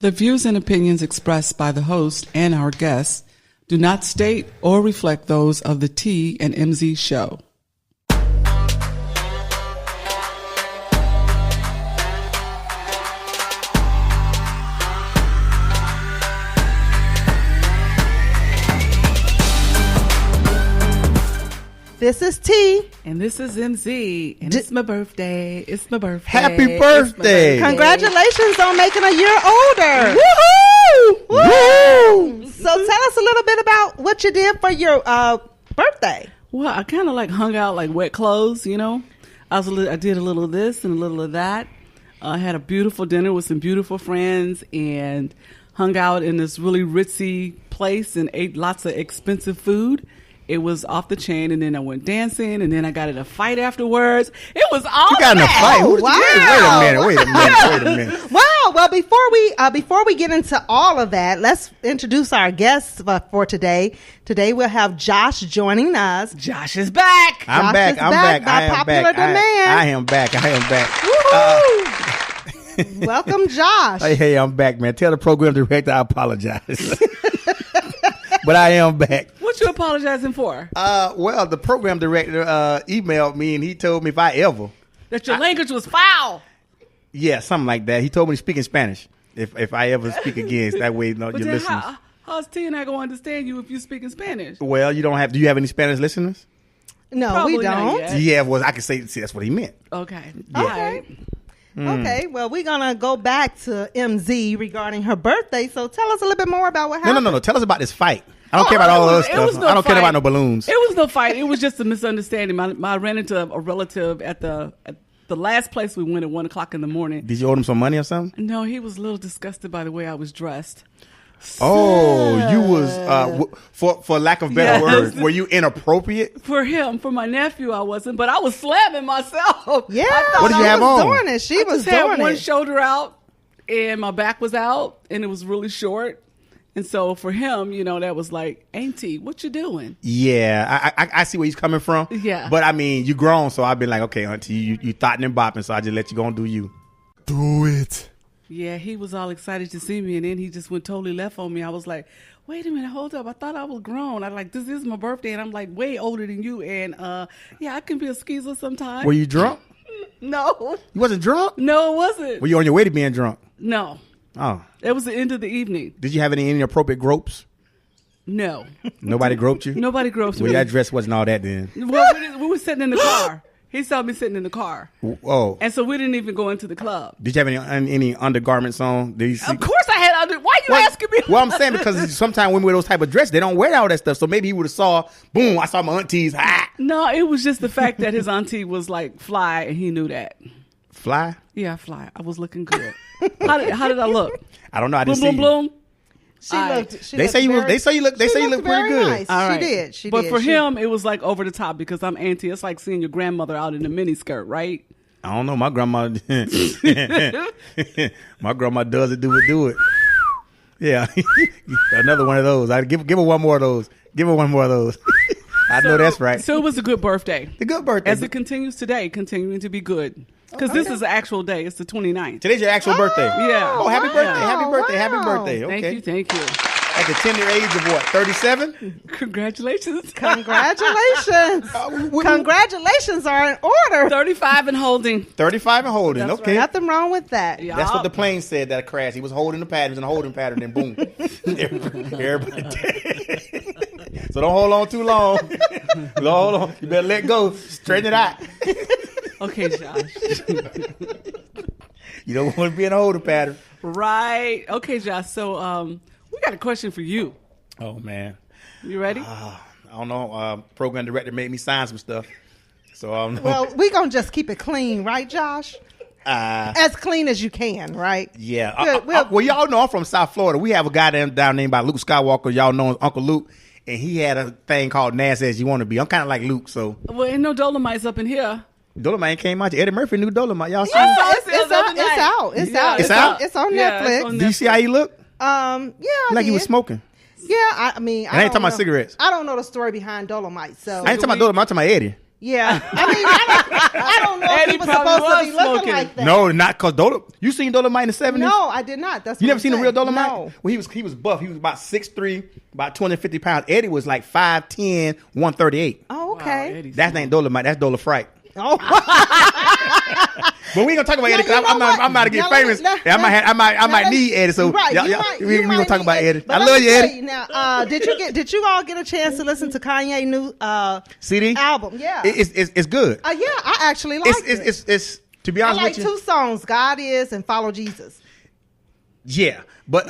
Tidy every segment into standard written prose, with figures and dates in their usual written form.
The views and opinions expressed by the host and our guests do not state or reflect those of the T and MZ show. This is T. And this is MZ. And it's my birthday. It's my birthday. Happy birthday. Congratulations on making a year older. Woohoo! Woo! So tell us a little bit about what you did for your birthday. Well, I kind of like hung out like wet clothes, you know. I did a little of this and a little of that. I had a beautiful dinner with some beautiful friends and hung out in this really ritzy place and ate lots of expensive food. It was off the chain, and then I went dancing, and then I got in a fight afterwards. It was all You got in a fight? Oh, wow. Wait a minute. Wow. Well, before we get into all of that, let's introduce our guests for today. Today we'll have Josh joining us. Josh is back. I'm back. By popular demand. I am back. Woohoo! Welcome, Josh. Hey, I'm back, man. Tell the program director I apologize. But I am back. What you apologizing for? Well, the program director emailed me, and he told me if I ever... That your language was foul. Yeah, something like that. He told me to speak in Spanish if I ever speak again. That way, your listeners... How's T and I going to understand you if you speak in Spanish? Well, you don't have... Do you have any Spanish listeners? No, Probably we not don't. yet. Yeah, well, I can say that's what he meant. Okay. Yeah. Okay. Okay, well, we're going to go back to MZ regarding her birthday. So tell us a little bit more about what happened. No. Tell us about this fight. I don't care about all those stuff. I don't care about no balloons. It was no fight. It was just a misunderstanding. I ran into a relative at the last place we went at 1 o'clock in the morning. Did you owe him some money or something? No, he was a little disgusted by the way I was dressed. Oh, you was for lack of better words, were you inappropriate? For him, for my nephew, I wasn't, but I was slamming myself. Yeah, What did you have on? doing it. She was I just had doing one it. shoulder out, and my back was out, and it was really short. And so for him, that was like, Auntie, what you doing? Yeah, I see where he's coming from. Yeah. But I mean, you grown, so I've been like, okay, Auntie, you thotting and bopping, so I just let you go and do you. Do it. Yeah, he was all excited to see me, and then he just went totally left on me. I was like, wait a minute, hold up. I thought I was grown. I like, this is my birthday, and I'm like way older than you. And yeah, I can be a skeezer sometimes. Were you drunk? No. You wasn't drunk? No, it wasn't. Were you on your way to being drunk? No. Oh. It was the end of the evening. Did you have any inappropriate gropes? No. Nobody groped you? Nobody groped Well, me. your dress wasn't all that then. Well, we were sitting in the car. He saw me sitting in the car. Oh. And so we didn't even go into the club. Did you have any undergarments on? Did you see? Of course I had under. Why you asking me? Well, I'm saying because sometimes women wear those type of dresses, they don't wear all that stuff. So maybe he would have saw, boom, I saw my aunties. Ah. No, it was just the fact that his auntie was like fly, and he knew that. Fly? Yeah, fly. I was looking good. How did I look? I don't know. I Bloom, didn't bloom, see bloom. They say you look pretty good. Nice. All right. She did. She but did. for him, it was like over the top because I'm auntie. It's like seeing your grandmother out in a miniskirt, right? I don't know. My grandma, my grandma does it, do it. Yeah, another one of those. I give her one more of those. Give her one more of those. I know that's right. So it was a good birthday. The good birthday. As it continues today, continuing to be good. Because this is the actual day. It's the 29th. Today's your actual birthday. Yeah. Oh, happy birthday. Happy birthday. Wow. Happy birthday. Okay. Thank you. At the tender age of what, 37? Congratulations. Congratulations. Congratulations are in order. 35 and holding. 35 and holding. That's okay. Nothing wrong with that. Yeah. That's what the plane said that crashed. He was holding the pattern. He was in a holding pattern, and boom. Everybody dead. So don't hold on too long. Hold on. You better let go. Straighten it out. Okay, Josh. You don't want to be in a holding pattern. Right. Okay, Josh. So we got a question for you. Oh, man. You ready? I don't know. Program director made me sign some stuff. So I don't know. Well, we're going to just keep it clean, right, Josh? As clean as you can, right? Yeah. Good. Well, y'all know I'm from South Florida. We have a guy down named by Luke Skywalker. Y'all know him, Uncle Luke. And he had a thing called Nasty As You Want to Be. I'm kind of like Luke, so. Well, ain't no Dolomites up in here. Dolomite came out. Eddie Murphy knew Dolomite. Y'all see I him? saw it It's out. It's out. It's out? It's on Yeah, Netflix. it's on Do you see how he looked? Yeah, Like he was smoking. Yeah, I mean, And I ain't talking about cigarettes. I don't know the story behind Dolomite, so I ain't talking about Dolomite. I'm talking about Eddie. Yeah, I mean, I don't know if Eddie he was probably supposed to was be looking smoking. like that. No, not because you seen Dolomite in the 70s? No, I did not. That's You what never I'm seen saying. the real Dolomite? No. Well, he was buff. He was about 6'3", about 250 pounds. Eddie was like 5'10", 138. Oh, okay. Eddie's That's ain't Dolomite. That's Dolafright. Oh, But we ain't gonna talk about Eddie because you know I'm about to get Now, let me- famous. let- I might need Eddie. So right, y'all- you y'all- might- we you gonna might talk need about Eddie. But I let love me you, tell Eddie. Now, did you all get a chance to listen to Kanye new CD album? Yeah. It's good. Yeah, I actually like it. It's to be I honest like with you. two songs, God Is and Follow Jesus. Yeah, but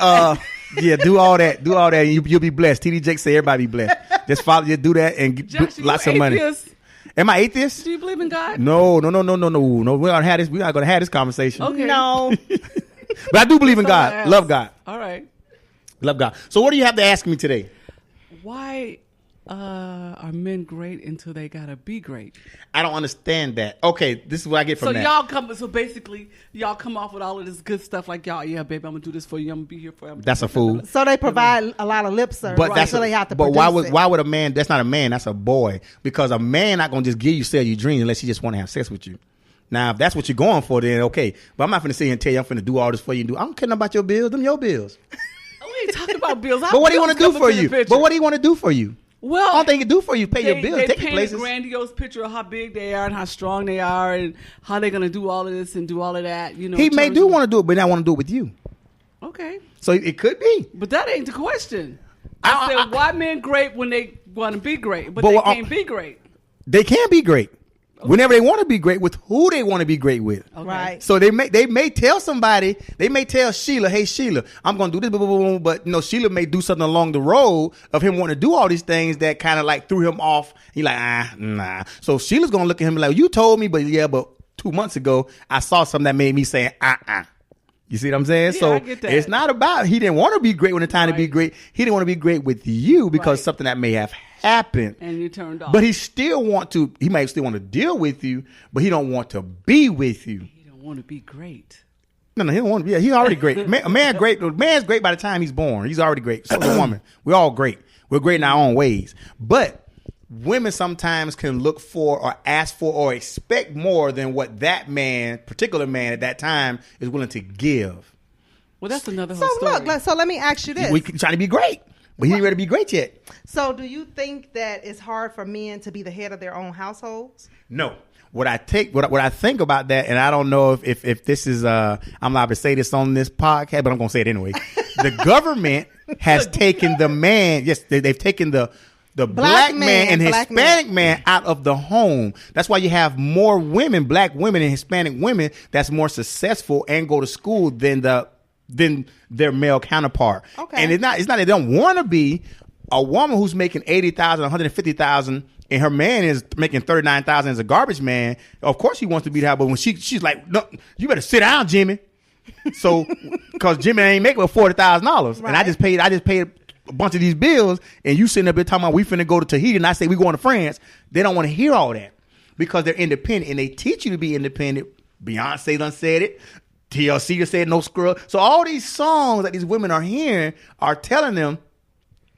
yeah, do all that. And you'll be blessed. TD Jake say everybody be blessed. Just follow, just do that and get Josh, lots you of money. atheist? Am I atheist? Do you believe in God? No. We're not gonna have this conversation. Okay. No. But I do believe in That's all I God. ask. Love God. All right. Love God. So what do you have to ask me today? Why are men great until they gotta be great? I don't understand that. Okay, this is what I get from So that. so basically y'all come off with all of this good stuff like y'all, yeah, baby, I'm gonna do this for you. I'm gonna be here for you. That's a fool. So they provide a lot of lip service. But that's so they have to. But produce it. why would a man? That's not a man. That's a boy. Because a man not gonna just sell you dreams unless he just want to have sex with you. Now, if that's what you're going for, then okay. But I'm not finna sit here and tell you I'm finna do all this for you. I don't care about your bills. Them your bills. We ain't talking about bills. But what do you want to do for you? But what do you want to do for you? Well, all they can do for you, pay your bills, they take you paint places. a grandiose picture of how big they are and how strong they are and how they're gonna do all of this and do all of that. You know, He may want to do it, but not want to do it with you. Okay, so it could be. But that ain't the question. I said why men great when they want to be great, but they can't be great. They can be great. Okay. Whenever they want to be great with who they want to be great with. Okay. Right. So they may tell somebody, they may tell Sheila, hey Sheila, I'm going to do this, blah, blah, blah, blah, but Sheila may do something along the road of him wanting to do all these things that kind of like threw him off. He like, nah. So Sheila's going to look at him like, you told me, but 2 months ago, I saw something that made me say, You see what I'm saying? Yeah, so I get that. It's not about, he didn't want to be great when the time to be great. He didn't want to be great with you because something that may have happened. And you turned off. But he might still want to deal with you, but he don't want to be with you. He don't want to be great. No, he don't want to be. Yeah, he's already great. Man's great by the time he's born. He's already great. So is a woman. We're all great. We're great in our own ways. But women sometimes can look for or ask for or expect more than what that particular man at that time is willing to give. Well, that's another whole So story. look, so let me ask you this. We trying to be great, but he ain't ready to be great yet. So do you think that it's hard for men to be the head of their own households? No. What I think about that, and I don't know if this is I'm allowed to say this on this podcast, but I'm gonna say it anyway. The government has taken the man. Yes, they've taken the black man and Hispanic man out of the home. That's why you have more women, black women and Hispanic women, that's more successful and go to school than their male counterpart. Okay. And it's not they don't want to be a woman who's making $80,000, $150,000, and her man is making $39,000 as a garbage man. Of course, he wants to be that, but when she's like, no, you better sit down, Jimmy. So, because Jimmy ain't making $40,000, and I just paid a bunch of these bills, and you sitting up there talking about we finna go to Tahiti, and I say we going to France. They don't want to hear all that because they're independent, and they teach you to be independent. Beyonce done said it. TLC said no scrub. So all these songs that these women are hearing are telling them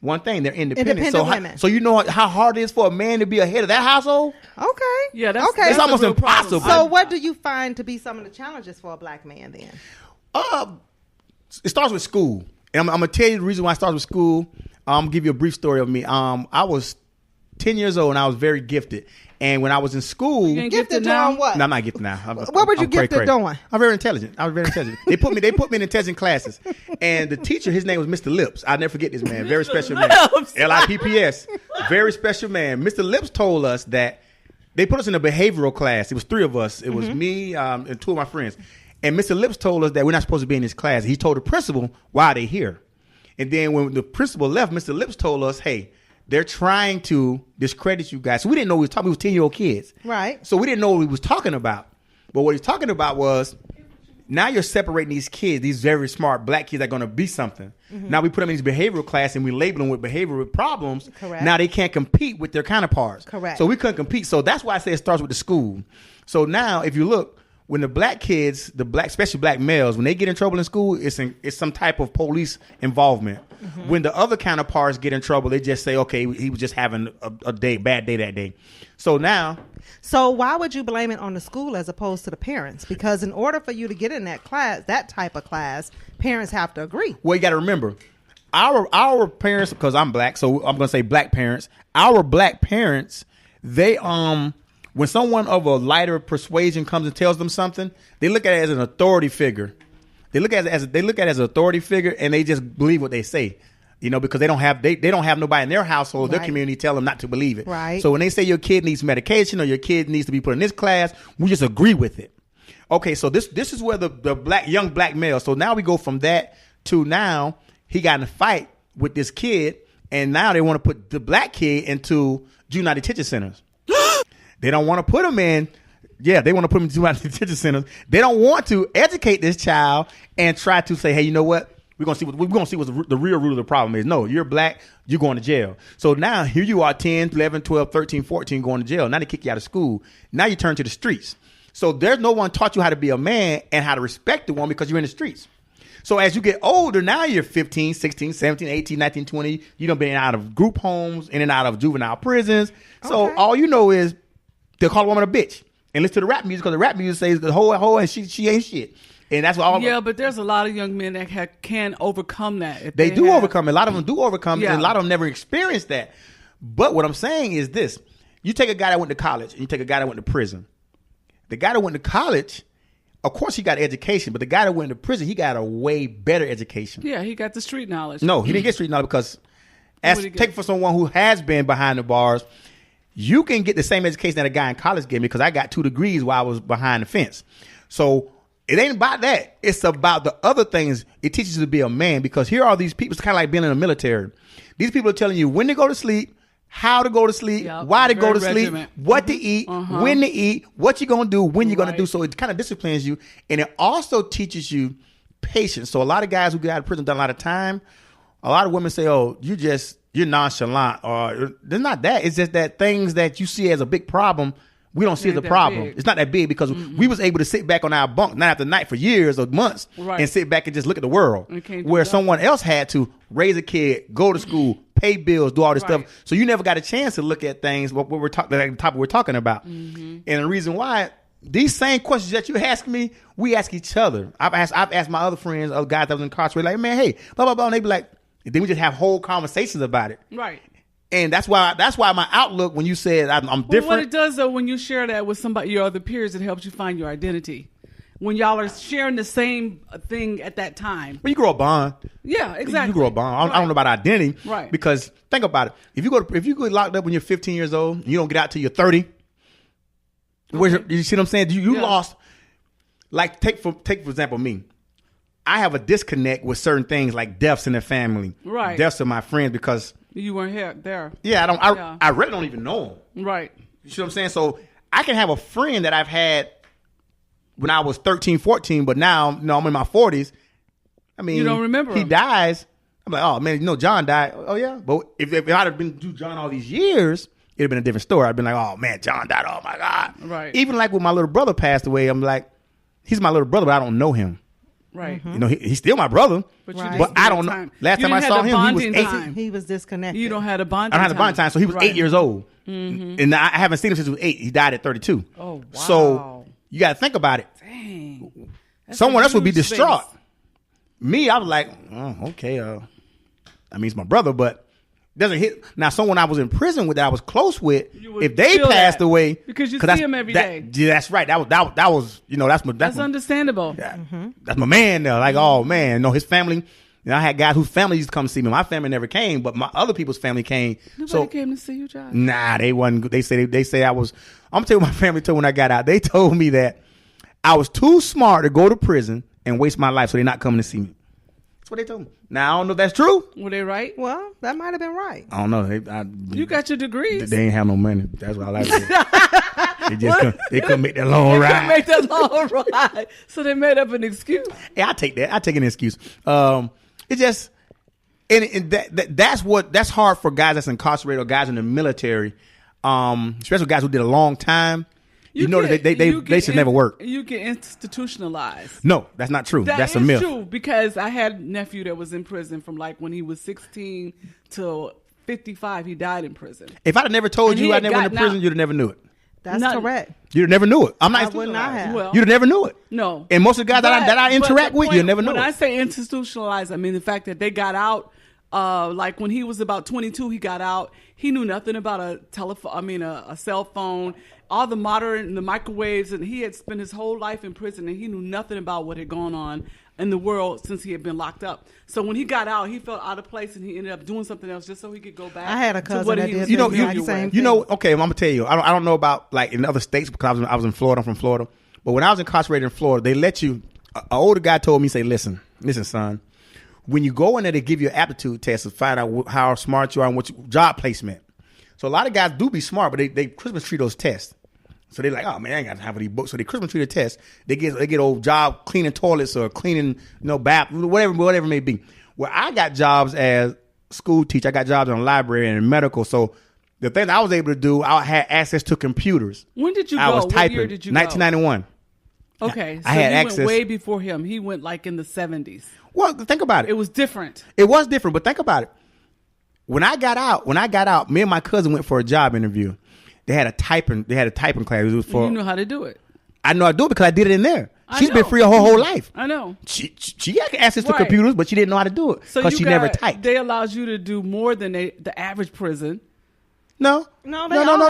one thing: they're independent. Women. So you know how hard it is for a man to be a head of that household. Okay. Yeah, that's okay. It's almost impossible. So what do you find to be some of the challenges for a black man then? It starts with school. And I'm gonna tell you the reason why it starts with school. I'm gonna give you a brief story of me. I was 10 years old and I was very gifted. And when I was in school, gifted doing what? No, I'm not gifted now. What were you gifted doing? I'm very intelligent. I was very intelligent. They put me in intelligent classes, and the teacher, his name was Mr. Lips. I'll never forget this man. Very special man. Lipps. Very special man. Mr. Lips told us that they put us in a behavioral class. It was 3 of us. It was me and 2 of my friends. And Mr. Lips told us that we're not supposed to be in this class. He told the principal why they here. And then when the principal left, Mr. Lips told us, hey, they're trying to discredit you guys. So we didn't know we was talking. We was 10-year-old kids. Right. So we didn't know what he was talking about. But what he's talking about was, now you're separating these kids, these very smart black kids that are going to be something. Now we put them in these behavioral class and we label them with behavioral problems. Correct. Now they can't compete with their counterparts. Correct. So we couldn't compete. So that's why I say it starts with the school. So now if you look, when the black kids, especially black males, when they get in trouble in school, it's some type of police involvement. When the other counterparts get in trouble, they just say, okay, he was just having a bad day that day. So now. So why would you blame it on the school as opposed to the parents? Because in order for you to get in that class, that type of class, parents have to agree. Well, you got to remember, our parents, because I'm black, so I'm going to say black parents. Our black parents, they when someone of a lighter persuasion comes and tells them something, they look at it as an authority figure. They look at it as an authority figure, and they just believe what they say. Because they don't have nobody in their household, their community tell them not to believe it. Right. So when they say your kid needs medication or your kid needs to be put in this class, we just agree with it. Okay, so this is where the young black male. So now we go from that to now he got in a fight with this kid, and now they want to put the black kid into juvenile detention centers. They don't want to put him in. Yeah, they want to put him in juvenile detention centers. They don't want to educate this child and try to say, hey, you know what? We're gonna see what the real root of the problem is. No, you're black, you're going to jail. So now here you are 10, 11, 12, 13, 14 going to jail. Now they kick you out of school. Now you turn to the streets. So there's no one taught you how to be a man and how to respect the woman because you're in the streets. So as you get older, now you're 15, 16, 17, 18, 19, 20. You done been in and out of group homes, in and out of juvenile prisons. So all you know is they'll call a woman a bitch and listen to the rap music because the rap music says the whole and she ain't shit. And that's what but there's a lot of young men that can overcome that. If they do overcome it. A lot of them do overcome it, and a lot of them never experienced that. But what I'm saying is this. You take a guy that went to college and you take a guy that went to prison. The guy that went to college, of course he got education, but the guy that went to prison, he got a way better education. Yeah, he got the street knowledge. No, he didn't get street knowledge because take for someone who has been behind the bars, you can get the same education that a guy in college gave me because I got 2 degrees while I was behind the fence. So it ain't about that. It's about the other things. It teaches you to be a man because here are these people. It's kind of like being in the military. These people are telling you when to go to sleep, how to go to sleep, why to go to sleep, what to eat, when to eat, what you're going to do, when you're going to do. So it kind of disciplines you. And it also teaches you patience. So a lot of guys who get out of prison done a lot of time. A lot of women say, oh, you're nonchalant. Or there's not that. It's just that things that you see as a big problem, we don't see as a problem. Big. It's not that big because we was able to sit back on our bunk night after night for years or months and sit back and just look at the world. Where someone else had to raise a kid, go to school, pay bills, do all this stuff. So you never got a chance to look at things, what we're talking, the topic we're talking about. And the reason why, these same questions that you ask me, we ask each other. I've asked my other friends, other guys that was incarcerated, like, man, hey, blah, blah, blah. And they be like, and then we just have whole conversations about it. Right. And that's why my outlook when you said I'm different. What it does though, when you share that with somebody, your other peers, it helps you find your identity. When y'all are sharing the same thing at that time. Well, you grow a bond. Yeah, exactly. You grow a bond. I don't know about identity. Right. Because think about it. If you go locked up when you're 15 years old, and you don't get out till you're 30. You see what I'm saying? You lost. Like take for example me. I have a disconnect with certain things like deaths in the family. Right. Deaths of my friends because you weren't there. Yeah, I really don't even know them. Right. You see what I'm saying? So I can have a friend that I've had when I was 13, 14, but now I'm in my 40s. I mean, you don't remember he him. dies. I'm like, oh man, John died. Oh yeah. But if I'd have been through John all these years, it'd have been a different story. I'd been like, oh man, John died. Oh my God. Right. Even like when my little brother passed away, I'm like, he's my little brother, but I don't know him. Right. He's still my brother. But I don't know. Last time I saw him, he was 8. He was disconnected. You don't have a bonding I don't have the bonding time. So he was 8 years old. And I haven't seen him since he was 8. He died at 32. Oh, wow. So you got to think about it. Dang. Someone else would be distraught. Me, I was like, oh, okay. I mean, it's my brother, but doesn't hit. Now, someone I was in prison with that I was close with, if they passed away. Because you see him every day. Yeah, that's right. That was that's understandable. That's my man there. Like, oh, man. No, his family. I had guys whose family used to come see me. My family never came, but my other people's family came. Nobody came to see you, Josh. Nah, they wasn't. They say I was. I'm telling you what my family told me when I got out. They told me that I was too smart to go to prison and waste my life, so they're not coming to see me. That's what they told me. Now I don't know if that's true. Were they right? Well, that might have been right. I don't know. You got your degrees. They ain't have no money. That's what I like. They couldn't make that long ride. Make that long ride. So they made up an excuse. Yeah, I take that. I take an excuse. It just that's hard for guys that's incarcerated or guys in the military, especially guys who did a long time. you know that they should never work. You get institutionalized. No, that's not true. That's a myth. True, because I had a nephew that was in prison from like when he was 16 till 55. He died in prison. If I'd have never told you I never went to prison, you'd have never knew it. That's correct. You'd have never knew it. I would not have. Well, you'd have never knew it. No. And most of the guys that I interact with, you never know. When I say institutionalized, I mean the fact that they got out. Like when he was about 22, he got out. He knew nothing about a telephone. I mean, a cell phone, all the microwaves, and he had spent his whole life in prison, and he knew nothing about what had gone on in the world since he had been locked up. So when he got out, he felt out of place, and he ended up doing something else just so he could go back. I had a cousin that did the same thing. Okay, I'm gonna tell you. I don't know about like in other states because I was in Florida. I'm from Florida, but when I was incarcerated in Florida, they let you. An older guy told me, say, listen, son. When you go in there, they give you an aptitude test to find out how smart you are and what job placement. So a lot of guys do be smart, but they Christmas tree those tests. So they're like, oh man, I ain't got to have any books. So they Christmas tree the test. They get old job cleaning toilets or cleaning, bath, whatever it may be. Where I got jobs as school teacher, I got jobs in a library and in medical. So the thing I was able to do, I had access to computers. When did you go? I was typing. What year did you 1991. Go? Okay, so I had you access. went way before him. He went like in the 70s. Well, think about it. It was different. It was different, but think about it. When I got out, me and my cousin went for a job interview. They had a typing class. It was for, you know how to do it. I know I do it because I did it in there. She's know. been free her whole life. I know. She had access to computers, but she didn't know how to do it because she never typed. They allowed you to do more than the average prison. No. They all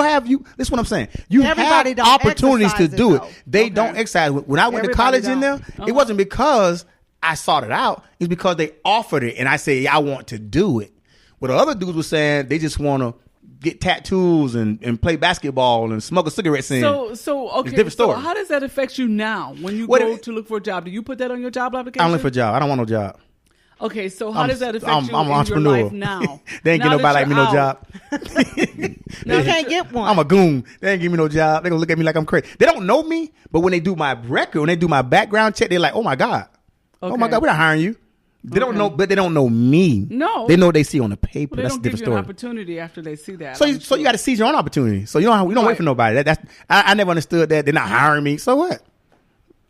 have. This is what I'm saying. You Everybody have don't opportunities to exercise do it, it. though. They don't exercise. When I went to college in there, it wasn't because I sought it out. It's because they offered it, and I said, I want to do it. What the other dudes were saying, they just want to get tattoos and play basketball and smoke a cigarette. So okay. It's a different story. So how does that affect you now when you go to look for a job? Do you put that on your job application? I don't look for a job. I don't want no job. Okay, so how does that affect you I'm an in entrepreneur. your life now? They ain't get nobody like me no job. You can't get one. I'm a goon. They ain't give me no job. They gonna look at me like I'm crazy. They don't know me, but when they do my record, when they do my background check, they're like, "Oh my god, okay. Oh my god, we're not hiring you." They don't know, but they don't know me. No, they know what they see on the paper. Well, That's a different story. An opportunity after they see that. So you got to seize your own opportunity. So you don't wait for nobody. I never understood that. They're not hiring me. So what?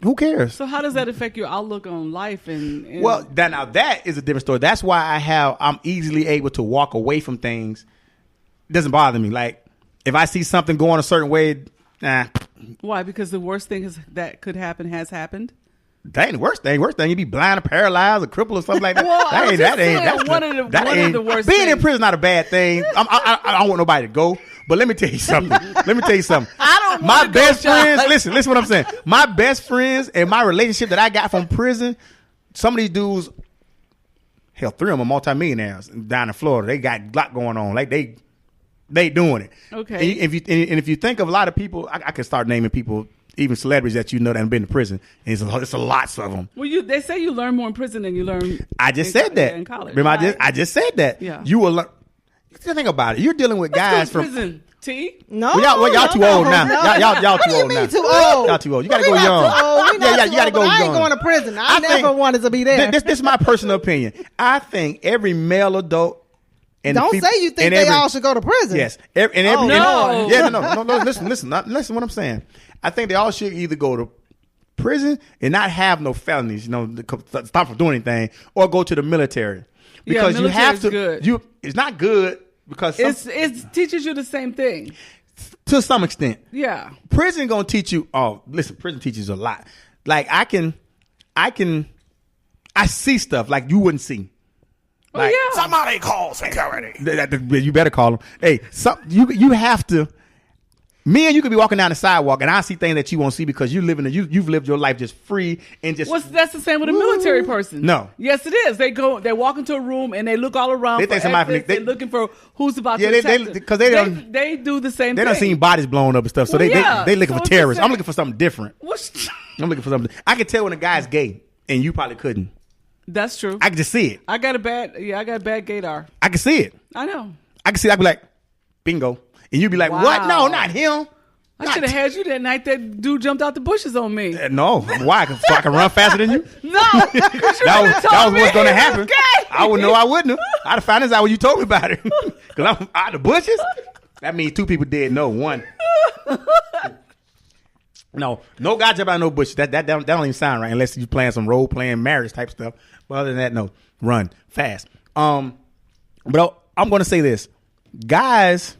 Who cares? So how does that affect your outlook on life? And well, now that is a different story. That's why I'm easily able to walk away from things. It doesn't bother me. Like if I see something going a certain way, nah. Why? Because the worst thing that could happen has happened. That ain't the worst thing. Worst thing, you be blind or paralyzed or crippled or something like that. Well, that ain't one of the worst. Being in prison is not a bad thing. I don't want nobody to go. But let me tell you something. I don't. My best friends. Listen what I'm saying. My best friends and my relationship that I got from prison. Some of these dudes, hell, 3 of them are multimillionaires down in Florida. They got a lot going on. Like they doing it. Okay. And if you think of a lot of people, I could start naming people. Even celebrities that that have been to prison, and it's a lots of them. Well, they say you learn more in prison than you learn. I just said that in college. Remember, right? I just said that. Yeah. You will learn. Think about it. You're dealing with guys from prison. T. No, y'all too old now. Y'all too old now. Too old. Y'all too old. You gotta go young. Yeah, you gotta go young. I ain't going to prison. I never wanted to be there. This is my personal opinion. I think every male adult. And don't say you think they all should go to prison. Yes. No. Listen what I'm saying. I think they all should either go to prison and not have no felonies, stop from doing anything, or go to the military. Because you have to. Good. It's not good because it teaches you the same thing to some extent. Yeah. Prison gonna teach you. Oh, listen, prison teaches a lot. Like I see stuff like you wouldn't see. Like, somebody call security. You better call them. Hey, you have to. Me and you could be walking down the sidewalk, and I see things that you won't see because you've lived your life just free and just. That's the same with a military person. No. Yes, it is. They walk into a room and they look all around. They think somebody. They're looking for who's about to attack them. Because they do the same. They thing. done seen bodies blown up and stuff, so they looking for terrorists. I'm looking for something different. I'm looking for something. I can tell when a guy's gay, and you probably couldn't. That's true. I can just see it. I got bad gaydar. I can see it. I know. I can see it. I'd be like, bingo. And you'd be like, wow. What? No, not him. I should have had you that night that dude jumped out the bushes on me. No. Why? So I can run faster than you? No. that was what's going to happen. I would know I wouldn't have. I'd have found this out when you told me about it. Because I'm out of the bushes. That means 2 people dead. No, 1. No guy jump out of no bush. That don't even sound right unless you playing some role playing marriage type stuff. But other than that, no. Run fast. But I'm going to say this, guys.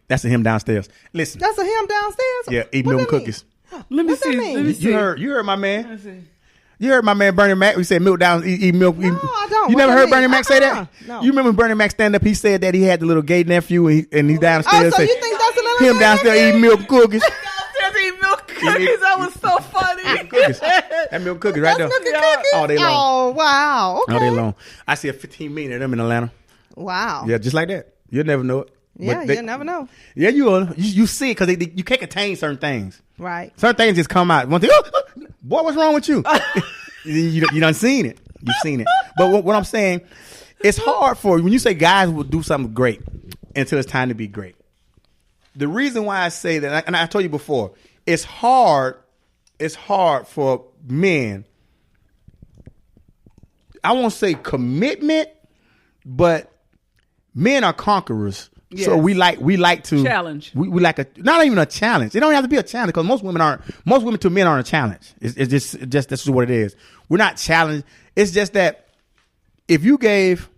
That's a him downstairs. Listen, That's a him downstairs. yeah, eat What milk that and cookies. Let me What's that see. mean? Let me see. You heard my man. Let me see. You heard my man Bernie Mac. We said milk down, eat milk. No, I don't. You What never that heard mean? Bernie Mac say that? No. You remember when Bernie Mac stand up? He said that he had the little gay nephew and he's downstairs. Oh, so say, you think that's a little him gay downstairs nephew? eating milk cookies? Downstairs eating milk cookies. That was so funny. Cookies. That milk cookies right there. Milk and cookies? All day long. Oh, wow. Okay. All day long. I see a 15 million of them in Atlanta. Wow. Yeah, just like that. You'll never know it. Yeah, But they- you never know. Yeah, you will. You see it because you can't contain certain things. Right. Certain things just come out. One thing, boy, what's wrong with you? you done seen it. You've seen it. But what I'm saying, it's hard for when you say guys will do something great until it's time to be great. The reason why I say that, and I told you before, it's hard for men. I won't say commitment, but men are conquerors. Yes. So we like to Challenge. We like not even a challenge. It don't have to be a challenge because most women to men aren't a challenge. It's just that's just what it is. We're not challenged. It's just that if you gave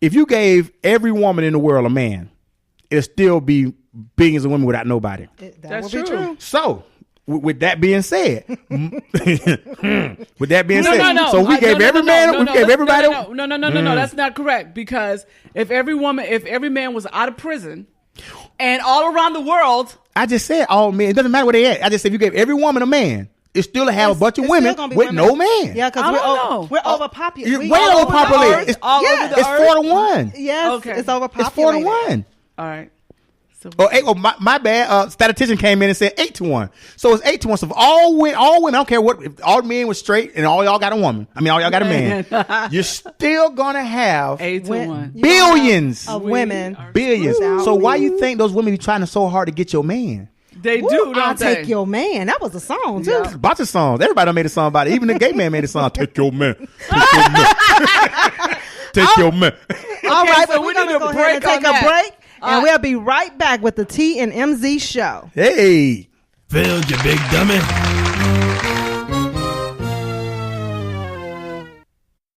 every woman in the world a man, it'll still be billions of women without nobody. That That's would be true. true. So with that being said, so we No, gave every man, we gave everybody. No, that's not correct. Because if every man was out of prison and all around the world, I just said all men. It doesn't matter where they at. I just said if you gave every woman a man, it still have a bunch of It's women still gonna be with women. no man. Yeah, I because don't know. we're overpopulated. You're We way all over the overpopulated. earth. It's all Yeah. over the It's earth. 4-1. Yes, Okay. it's overpopulated. It's 4-1. All right. So My bad. Statistician came in and said 8-1. So it's 8-1. So if all women, I don't care what, if all men was straight and all y'all got a woman. I mean, all y'all got a man. You're still gonna have 8-1. billions of women. billions. screwed. So why you think those women be trying so hard to get your man? They Woo, do, don't I'll they? take your man. That was a song too. Yeah. A bunch of songs. Everybody done made a song about it. Even the gay man made a song. Take your man. Take your man. Take your man. All right, so but we we're gonna need a go ahead and break take on a that. break, and right. we'll be right back with the T and MZ show. Hey. Filled, you big dummy.